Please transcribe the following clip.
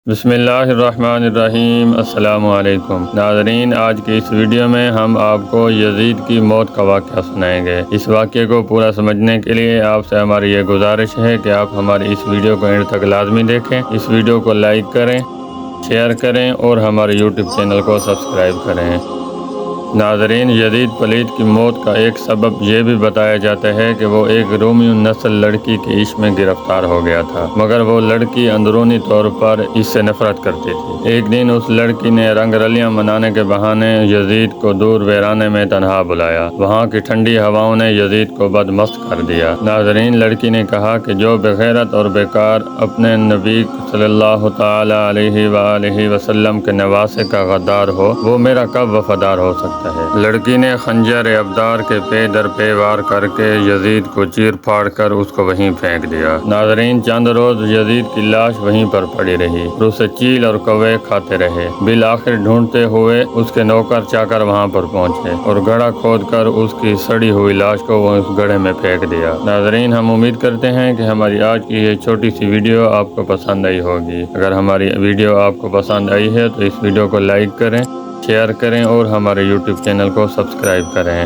بسم اللہ الرحمن الرحیم۔ السلام علیکم ناظرین، آج کی اس ویڈیو میں ہم آپ کو یزید کی موت کا واقعہ سنائیں گے۔ اس واقعے کو پورا سمجھنے کے لیے آپ سے ہماری یہ گزارش ہے کہ آپ ہماری اس ویڈیو کو اینڈ تک لازمی دیکھیں، اس ویڈیو کو لائک کریں، شیئر کریں اور ہمارے یوٹیوب چینل کو سبسکرائب کریں۔ ناظرین، یزید پلید کی موت کا ایک سبب یہ بھی بتایا جاتا ہے کہ وہ ایک رومی نسل لڑکی کے عشق میں گرفتار ہو گیا تھا، مگر وہ لڑکی اندرونی طور پر اس سے نفرت کرتی تھی۔ ایک دن اس لڑکی نے رنگ رلیاں منانے کے بہانے یزید کو دور ویرانے میں تنہا بلایا۔ وہاں کی ٹھنڈی ہواؤں نے یزید کو بدمست کر دیا۔ ناظرین، لڑکی نے کہا کہ جو بغیرت اور بیکار اپنے نبی صلی اللہ تعالی علیہ وآلہ وسلم کے نواسے کا غدار ہو، وہ میرا کب وفادار ہو سکتا ہے۔ لڑکی نے خنجر ابدار کے پے در پے وار کر کے یزید کو چیر پھاڑ کر اس کو وہیں پھینک دیا۔ ناظرین، چند روز یزید کی لاش وہیں پر پڑی رہی اور اسے چیل اور کوے کھاتے رہے۔ بالآخر ڈھونڈتے ہوئے اس کے نوکر چاکر وہاں پر پہنچے اور گڑھا کھود کر اس کی سڑی ہوئی لاش کو وہ اس گڑھے میں پھینک دیا۔ ناظرین، ہم امید کرتے ہیں کہ ہماری آج کی یہ چھوٹی سی ویڈیو آپ کو پسند آئی ہوگی۔ اگر ہماری ویڈیو آپ کو پسند آئی ہے تو اس ویڈیو کو لائک کریں، شیئر کریں اور ہمارے یوٹیوب چینل کو سبسکرائب کریں۔